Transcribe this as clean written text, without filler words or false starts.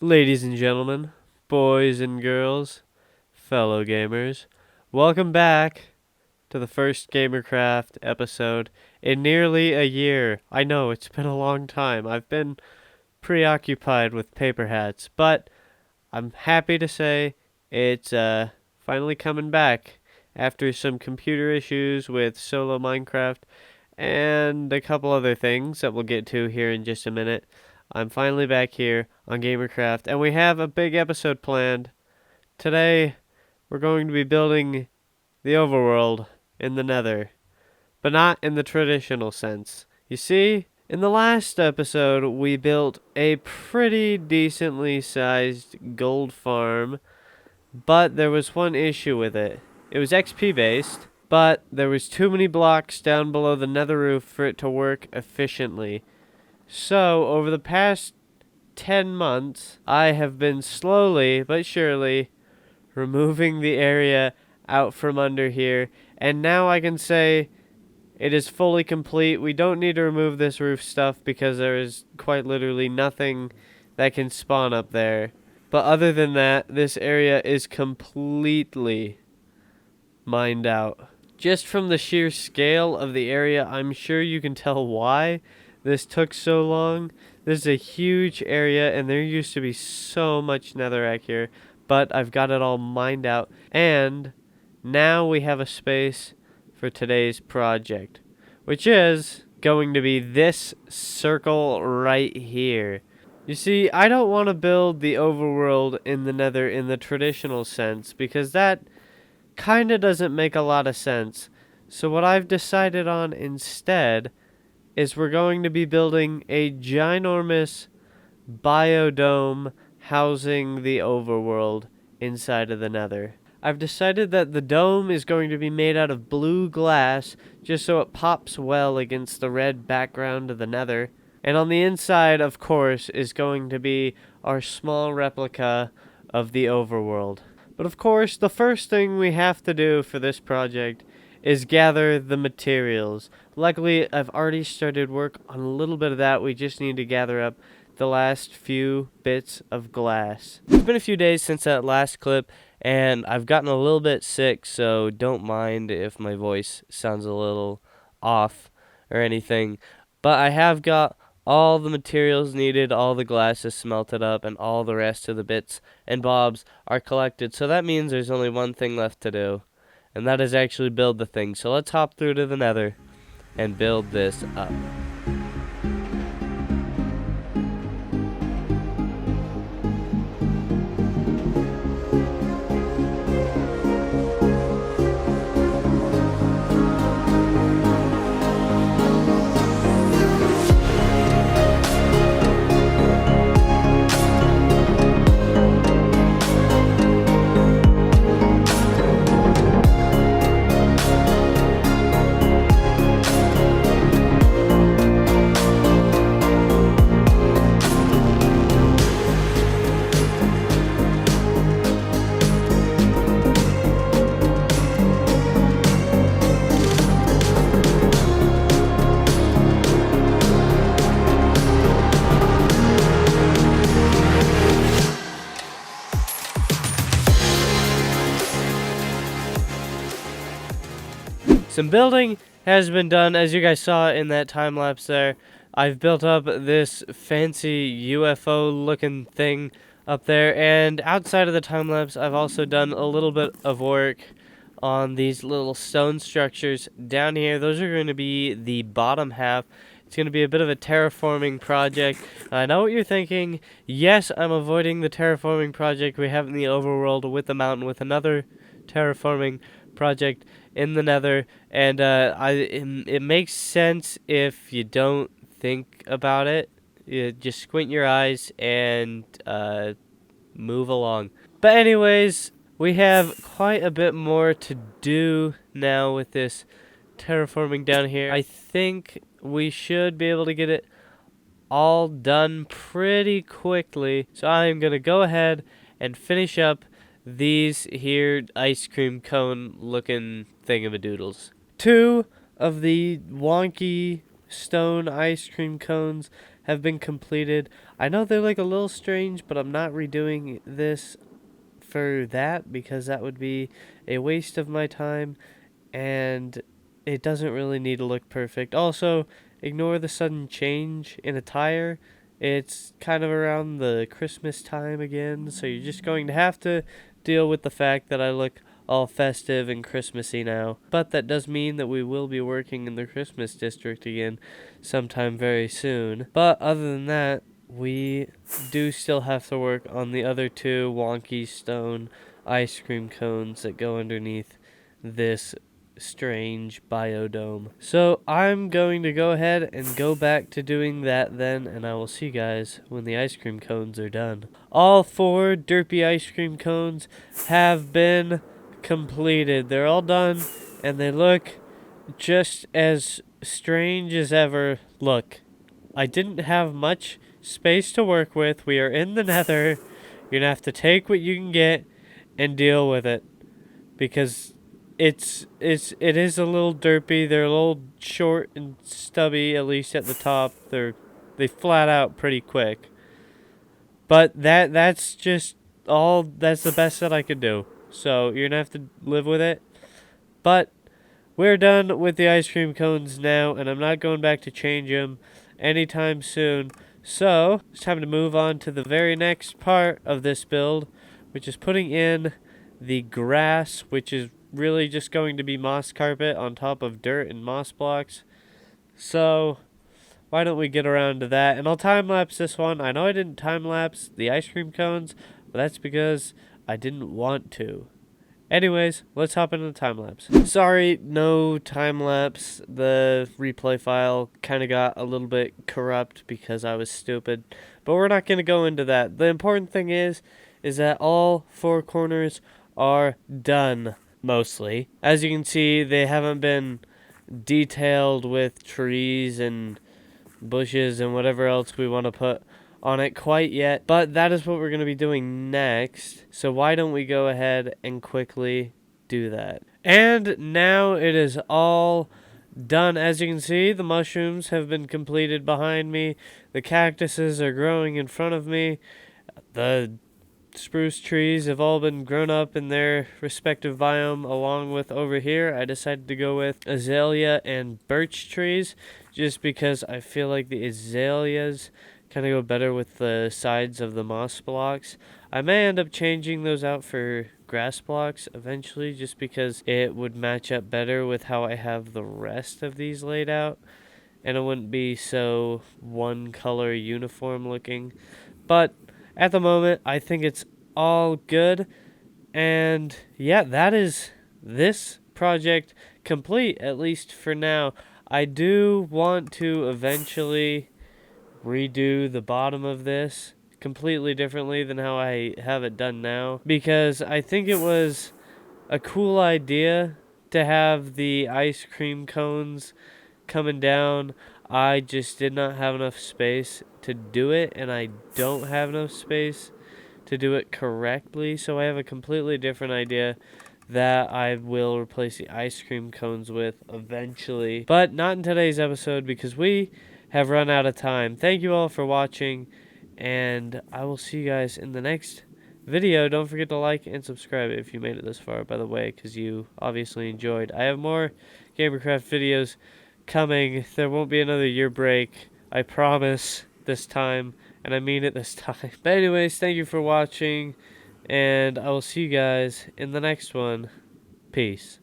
Ladies and gentlemen, boys and girls, fellow gamers, welcome back to the first Gamercraft episode in nearly a year. I know, it's been a long time. I've been preoccupied with Paperhats, but I'm happy to say it's finally coming back after some computer issues with solo Minecraft and a couple other things that we'll get to here in just a minute. I'm finally back here on Gamercraft, and we have a big episode planned. Today, we're going to be building the Overworld in the Nether, but not in the traditional sense. You see, in the last episode, we built a pretty decently sized gold farm, but there was one issue with it. It was XP based, but there was too many blocks down below the nether roof for it to work efficiently. So, over the past 10 months, I have been slowly but surely removing the area out from under here, and now I can say it is fully complete. We don't need to remove this roof stuff because there is quite literally nothing that can spawn up there. But other than that, this area is completely mined out. Just from the sheer scale of the area, I'm sure you can tell why this took so long. This is a huge area, and there used to be so much netherrack here, but I've got it all mined out, and now we have a space for today's project, which is going to be this circle right here. You see, I don't want to build the overworld in the nether in the traditional sense, because that kinda doesn't make a lot of sense. So what I've decided on instead is we're going to be building a ginormous biodome housing the overworld inside of the nether. I've decided that the dome is going to be made out of blue glass just so it pops well against the red background of the nether. And on the inside, of course, is going to be our small replica of the overworld. But of course, the first thing we have to do for this project is gather the materials. Luckily, I've already started work on a little bit of that. We just need to gather up the last few bits of glass. It's been a few days since that last clip, and I've gotten a little bit sick, so don't mind if my voice sounds a little off or anything. But I have got all the materials needed, all the glass is smelted up, and all the rest of the bits and bobs are collected. So that means there's only one thing left to do, and that is actually build the thing. So let's hop through to the nether and build this up. Some building has been done, as you guys saw in that time lapse there. I've built up this fancy UFO looking thing up there, and outside of the time lapse I've also done a little bit of work on these little stone structures down here. Those are going to be the bottom half. It's going to be a bit of a terraforming project. I know what you're thinking. Yes, I'm avoiding the terraforming project we have in the overworld with the mountain, with another terraforming project in the nether, and it makes sense if you don't think about it. You just squint your eyes and move along. But anyways, we have quite a bit more to do now with this terraforming down here. I think we should be able to get it all done pretty quickly, so I'm gonna go ahead and finish up these here ice cream cone looking thingamadoodles. 2 of the wonky stone ice cream cones have been completed. I know they're like a little strange, but I'm not redoing this for that because that would be a waste of my time, and it doesn't really need to look perfect. Also, ignore the sudden change in attire. It's kind of around the Christmas time again, so you're just going to have to deal with the fact that I look all festive and Christmassy now. But that does mean that we will be working in the Christmas district again sometime very soon. But other than that, we do still have to work on the other two wonky stone ice cream cones that go underneath this strange biodome. So I'm going to go ahead and go back to doing that then, and I will see you guys when the ice cream cones are done. All 4 derpy ice cream cones have been completed. They're all done, and they look just as strange as ever. Look, I didn't have much space to work with. We are in the Nether. You're gonna have to take what you can get and deal with it, because it is a little derpy. They're a little short and stubby, at least at the top. They flat out pretty quick. But that's just all. That's the best that I could do. So you're gonna have to live with it. But we're done with the ice cream cones now, and I'm not going back to change them anytime soon. So it's time to move on to the very next part of this build, which is putting in the grass, which is really just going to be moss carpet on top of dirt and moss blocks. So why don't we get around to that? And I'll time-lapse this one. I know I didn't time-lapse the ice cream cones, but that's because I didn't want to. Anyways, let's hop into the time-lapse. Sorry, no time-lapse. The replay file kind of got a little bit corrupt because I was stupid. But we're not going to go into that. The important thing is that all 4 corners are done, mostly. As you can see, they haven't been detailed with trees and bushes and whatever else we want to put on it quite yet, but that is what we're going to be doing next. So why don't we go ahead and quickly do that? And now it is all done. As you can see, the mushrooms have been completed behind me. The cactuses are growing in front of me. The spruce trees have all been grown up in their respective biome, along with over here I decided to go with azalea and birch trees, just because I feel like the azaleas kind of go better with the sides of the moss blocks. I may end up changing those out for grass blocks eventually, just because it would match up better with how I have the rest of these laid out, and it wouldn't be so one color uniform looking. But at the moment, I think it's all good. And yeah, that is this project complete, at least for now. I do want to eventually redo the bottom of this completely differently than how I have it done now, because I think it was a cool idea to have the ice cream cones coming down. I just did not have enough space to do it, and I don't have enough space to do it correctly, so I have a completely different idea that I will replace the ice cream cones with eventually, but not in today's episode because we have run out of time. Thank you all for watching, and I will see you guys in the next video. Don't forget to like and subscribe if you made it this far, by the way, because you obviously enjoyed. I have more Gamercraft videos coming. There won't be another year break, I promise, this time, and I mean it this time. But anyways, thank you for watching, and I will see you guys in the next one. Peace.